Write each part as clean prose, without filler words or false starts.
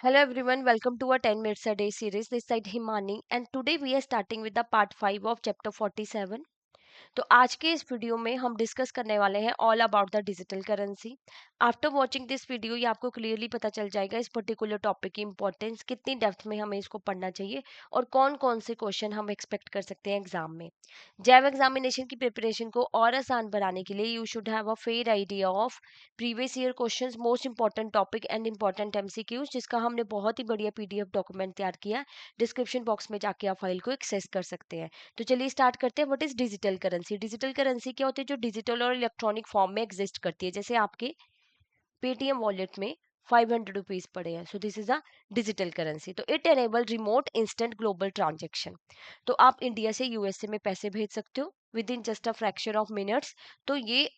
Hello everyone, welcome to our 10 minutes a day series. This side Himani and today we are starting with the part 5 of chapter 47. तो आज के इस video में हम discuss करने वाले हैं all about the digital currency. After watching this video ये आपको क्लियरली पता चल जाएगा इस पर्टिकुलर टॉपिक की इंपॉर्टेंस, कितनी डेप्थ में हमें इसको पढ़ना चाहिए और कौन कौन से क्वेश्चन हम एक्सपेक्ट कर सकते हैं एग्जाम में। जैव एग्जामिनेशन की प्रिपरेशन को और आसान बनाने के लिए you should have a fair idea of previous year questions, most important topic and important MCQs, जिसका हमने बहुत ही बढ़िया पीडीएफ डॉक्यूमेंट तैयार किया। डिस्क्रिप्शन बॉक्स में जाके आप फाइल को एक्सेस कर सकते हैं। तो चलिए स्टार्ट करते हैं। What is digital currency? Digital currency क्या होती है? जो डिजिटल और इलेक्ट्रॉनिक फॉर्म में एग्जिस्ट करती है। जैसे आपके पेटीएम वॉलेट में 500 रुपीज पड़े हैं, so this is a digital currency. तो it enable remote instant global transaction. तो आप इंडिया से यूएसए में पैसे भेज सकते हो with in just a fraction of minutes. तो ये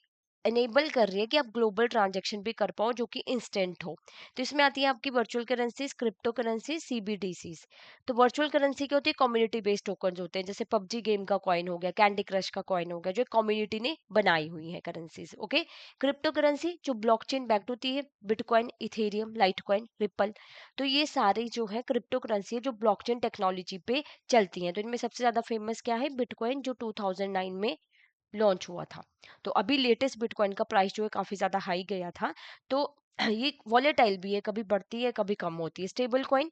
एनेबल कर रही है कि आप ग्लोबल ट्रांजेक्शन भी कर पाओ जो कि इंस्टेंट हो। तो इसमें आती है आपकी वर्चुअल करेंसीज, क्रिप्टो करेंसी, सीबीडीसीज। तो वर्चुअल करेंसी क्या होती है? कम्युनिटी बेस्ड टोकन होते हैं, जैसे पबजी गेम का कॉइन हो गया, कैंडी क्रश का कॉइन हो गया, जो कम्युनिटी ने बनाई हुई है करेंसीज। ओके। क्रिप्टो करेंसी जो ब्लॉकचेन बैक्ड होती है, बिटकॉइन, इथेरियम, लाइटकॉइन, रिपल। तो ये सारी जो है क्रिप्टो करेंसी है जो ब्लॉकचेन टेक्नोलॉजी पे चलती हैं। तो इनमें सबसे ज्यादा फेमस क्या है? बिटकॉइन, जो 2009 में लॉन्च हुआ था। तो अभी लेटेस्ट बिटकॉइन का प्राइस जो है काफी ज्यादा हाई गया था। तो ये वॉलेटाइल भी है, कभी बढ़ती है कभी कम होती है। Stable coin,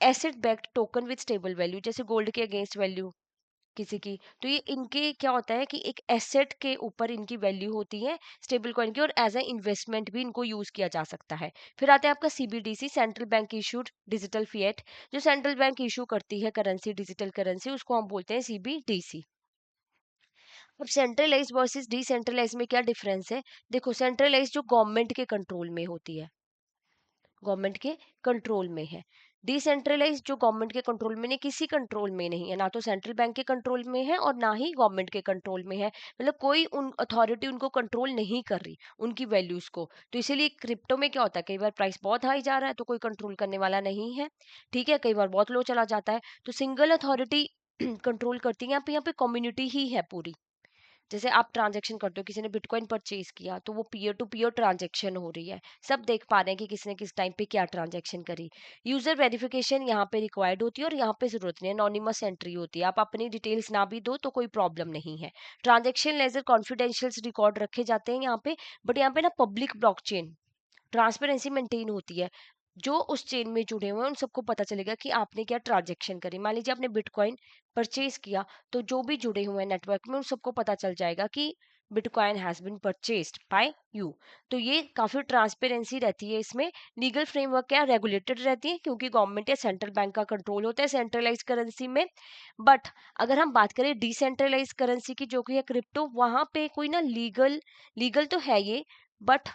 asset backed token with stable value, जैसे गोल्ड के अगेंस्ट वैल्यू किसी की। तो ये इनके क्या होता है कि एक एसेट के ऊपर इनकी वैल्यू होती है स्टेबल कॉइन की, और एज ए इन्वेस्टमेंट भी इनको यूज किया जा सकता है। फिर आता है आपका CBDC, central bank issued digital fiat. जो सेंट्रल बैंक इशू करती है करेंसी, डिजिटल करेंसी, उसको हम बोलते हैं सीबीडीसी। अब सेंट्रलाइज वर्सेस डिसेंट्रलाइज में क्या डिफरेंस है? देखो, सेंट्रलाइज जो गवर्नमेंट के कंट्रोल में होती है, गवर्नमेंट के कंट्रोल में है। डिसेंट्रलाइज जो गवर्नमेंट के कंट्रोल में नहीं, किसी कंट्रोल में नहीं है, ना तो सेंट्रल बैंक के कंट्रोल में है और ना ही गवर्नमेंट के कंट्रोल में है। मतलब कोई उन अथॉरिटी उनको कंट्रोल नहीं कर रही उनकी वैल्यूज को। तो इसीलिए क्रिप्टो में क्या होता है, कई बार प्राइस बहुत हाई जा रहा है तो कोई कंट्रोल करने वाला नहीं है। ठीक है, कई बार बहुत लो चला जाता है तो सिंगल अथॉरिटी कंट्रोल करती है। यहाँ पे कम्युनिटी ही है पूरी। जैसे आप ट्रांजैक्शन करते हो, किसी ने बिटकॉइन परचेज किया तो वो पीयर टू पीयर ट्रांजैक्शन हो रही है, सब देख पा रहे हैं कि किसने किस टाइम पे क्या ट्रांजैक्शन करी। यूजर वेरिफिकेशन यहाँ पे रिक्वायर्ड होती है और यहाँ पे जरूरत नहीं है, एनोनिमस एंट्री होती है। आप अपनी डिटेल्स ना भी दो तो कोई प्रॉब्लम नहीं है। ट्रांजैक्शन लेजर कॉन्फिडेंशियल रिकॉर्ड रखे जाते हैं यहाँ पे। बट यहाँ पे ना पब्लिक ब्लॉकचेन ट्रांसपेरेंसी मेंटेन होती है। जो उस चेन में जुड़े हुए हैं उन सबको पता चलेगा कि आपने क्या ट्रांजेक्शन करी। मान लीजिए आपने बिटकॉइन परचेज किया, तो जो भी जुड़े हुए हैं नेटवर्क में उन सबको पता चल जाएगा कि bitcoin has been purchased by you. तो ये काफी ट्रांसपेरेंसी रहती है इसमें। लीगल फ्रेमवर्क क्या रेगुलेटेड रहती है, क्योंकि गवर्नमेंट या सेंट्रल बैंक का कंट्रोल होता है सेंट्रलाइज करेंसी में। बट अगर हम बात करें डिसेंट्रलाइज करेंसी की, जो कि है क्रिप्टो, वहां पे कोई ना लीगल लीगल तो है ये, but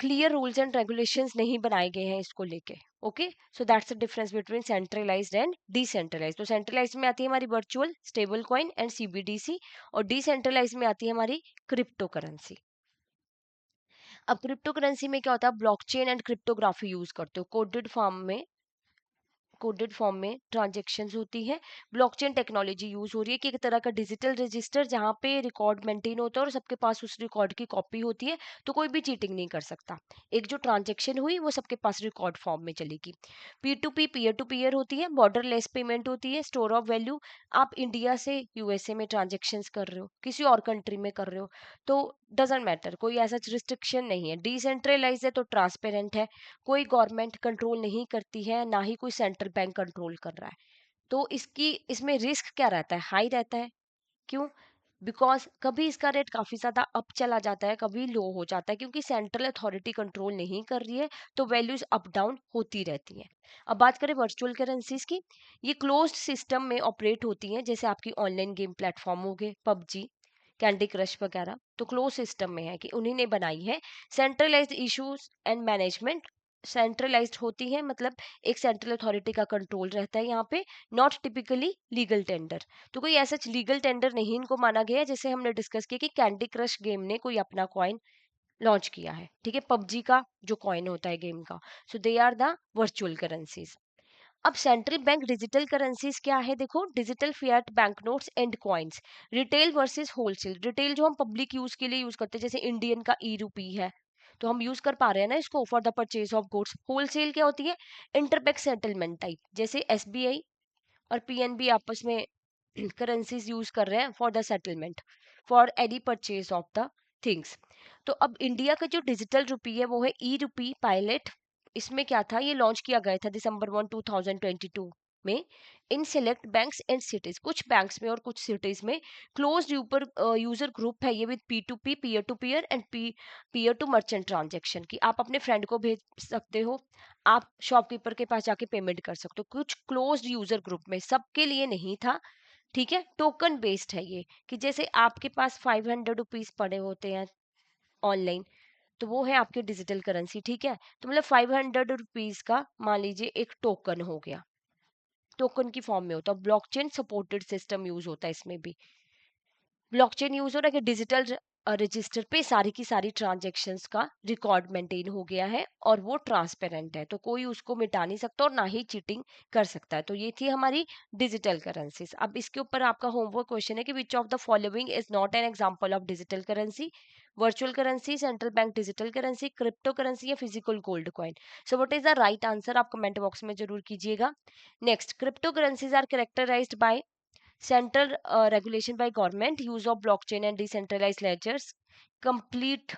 clear rules and regulations नहीं बनाए गए हैं इसको लेके। Okay, so that's the difference between centralised and decentralised. तो सेंट्रलाइज्ड में आती है हमारी virtual stable coin and CBDC, और डिसेंट्रलाइज्ड में आती है हमारी क्रिप्टो करेंसी। अब क्रिप्टो करेंसी में क्या होता है? ब्लॉकचेन एंड क्रिप्टोग्राफी यूज करते हो। कोडेड फॉर्म में ट्रांजेक्शन्स होती है। ब्लॉकचेन टेक्नोलॉजी यूज हो रही है कि एक तरह का डिजिटल रजिस्टर जहाँ पे रिकॉर्ड मेंटेन होता है और सबके पास उस रिकॉर्ड की कॉपी होती है, तो कोई भी चीटिंग नहीं कर सकता। एक जो ट्रांजेक्शन हुई वो सबके पास रिकॉर्ड फॉर्म में चलेगी। P to P, peer to peer होती है। बॉर्डरलेस पेमेंट होती है। स्टोर ऑफ वैल्यू, आप इंडिया से यूएसए में ट्रांजेक्शन्स कर रहे हो, किसी और कंट्री में कर रहे हो, तो डजेंट मैटर, कोई ऐसा रिस्ट्रिक्शन नहीं है। डिसेंट्रलाइज है तो ट्रांसपेरेंट है, कोई गवर्नमेंट कंट्रोल नहीं करती है, ना ही कोई सेंट्रल बैंक कंट्रोल कर रहा है। तो इसमें रिस्क क्या रहता है? हाई रहता है। क्यों? बिकॉज कभी इसका रेट काफी ज्यादा अप चला जाता है, कभी लो हो जाता है, क्योंकि सेंट्रल अथॉरिटी कंट्रोल नहीं कर रही है। तो वैल्यूज अप डाउन होती रहती हैं। अब बात करें वर्चुअल करेंसीज की, ये क्लोज्ड सिस्टम में ऑपरेट होती हैं, जैसे आपकी ऑनलाइन गेम प्लेटफॉर्म हो गए, पबजी, कैंडी क्रश वगैरह। तो क्लोज सिस्टम में है कि उन्हीं ने बनाई है। Centralised issues and management, centralised होती है, मतलब एक सेंट्रल अथॉरिटी का कंट्रोल रहता है यहाँ पे। नॉट टिपिकली लीगल टेंडर, तो कोई ऐसा लीगल टेंडर नहीं इनको माना गया है। जैसे हमने डिस्कस किया कि कैंडी क्रश गेम ने कोई अपना कॉइन लॉन्च किया है, ठीक है, पबजी का जो कॉइन होता है गेम का। So they are the virtual currencies. अब सेंट्रल बैंक डिजिटल करेंसीज क्या है? देखो, digital fiat bank notes and coins. Retail versus wholesale. Retail जो हम पब्लिक यूज के लिए यूज करते हैं, जैसे इंडियन का ई रूपी है, तो हम यूज कर पा रहे हैं ना इसको for the purchase of goods. Wholesale क्या होती है? इंटरबैंक सेटलमेंट टाइप, जैसे एसबीआई और पीएनबी आपस में करेंसीज यूज कर रहे हैं for the settlement for any purchase of the things. तो अब इंडिया का जो डिजिटल रुपी है वो है ई रुपी पायलट। इसमें क्या था, ये लॉन्च किया गया था दिसंबर 2022 में इन सेलेक्ट बैंक्स एंड सिटीज। कुछ बैंक्स में और कुछ सिटीज में क्लोज्ड यूजर ग्रुप है ये, with P to P, peer to peer and peer to merchant transaction की। आप अपने फ्रेंड को भेज सकते हो, आप शॉपकीपर के पास जाके पेमेंट कर सकते हो। कुछ क्लोज्ड यूजर ग्रुप में, सबके लिए नहीं था। ठीक है, टोकन बेस्ड है ये, कि जैसे आपके पास 500 रुपीज पड़े होते हैं ऑनलाइन, तो वो है आपकी डिजिटल करेंसी। ठीक है, तो मतलब 500 रुपीज का मान लीजिए एक टोकन हो गया, टोकन की फॉर्म में होता है। ब्लॉकचेन सपोर्टेड सिस्टम यूज होता है इसमें भी। ब्लॉकचेन यूज हो रहा है कि डिजिटल रजिस्टर पे सारी की सारी ट्रांजेक्शन्स का रिकॉर्ड मेंटेन हो गया है और वो ट्रांसपेरेंट है, तो कोई उसको मिटा नहीं सकता और ना ही चीटिंग कर सकता है। तो ये थी हमारी डिजिटल करेंसीज। अब इसके ऊपर आपका होमवर्क क्वेश्चन है कि which of the following is not an example of digital currency? Virtual currency, central bank digital currency, crypto currency या physical gold coin. So what is the right answer, आप comment box में जरूर कीजिएगा। Next, crypto currencies are characterized by central regulation by government, use of blockchain and decentralized ledgers, complete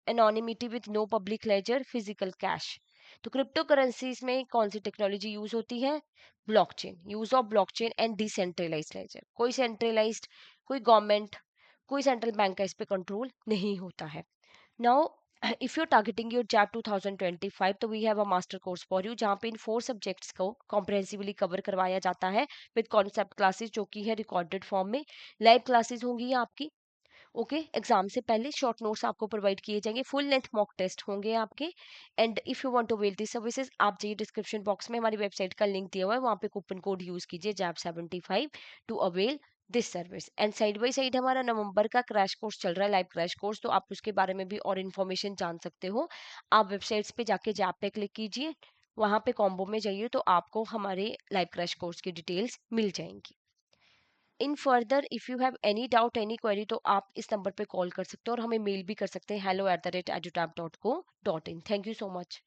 anonymity with no public ledger, physical cash। तो crypto currencies में कौन सी technology use होती है? Blockchain, use of blockchain and decentralised ledger. कोई centralised, कोई government, कोई central bank का इस पे कंट्रोल नहीं होता है। Now if you're targeting your JAB 2025, तो we have a master course for you जहाँ पे इन 4 सब्जेक्ट्स को कॉम्प्रहेंसिवली कवर करवाया जाता है विद कॉन्सेप्ट क्लासेस जो कि है रिकॉर्डेड फॉर्म में। लाइव क्लासेस होंगी ये आपकी। ओके, एग्जाम से पहले शॉर्ट नोट्स आपको प्रोवाइड किए जाएंगे, फुल लेंथ मॉक टेस्ट होंगे आपके। And if you want to avail this services, आप जाइए डिस्क्रिप्शन बॉक्स में, हमारी वेबसाइट का लिंक दिया हुआ है, वहाँ पे कूपन कोड यूज कीजिए JAB75 to avail this service. And side by side हमारा नवंबर का क्रैश कोर्स चल रहा है, लाइव क्रैश कोर्स, तो आप उसके बारे में भी और इन्फॉर्मेशन जान सकते हो। आप वेबसाइट्स पे जाके जैप पे क्लिक कीजिए, वहां पे कॉम्बो में जाइए तो आपको हमारे लाइव क्रैश कोर्स की डिटेल्स मिल जाएंगी। In further if you have any doubt, any query, तो आप इस नंबर पे कॉल कर सकते हो और हमें मेल भी कर सकते हैं hello@edutap.co.in। Thank you so much.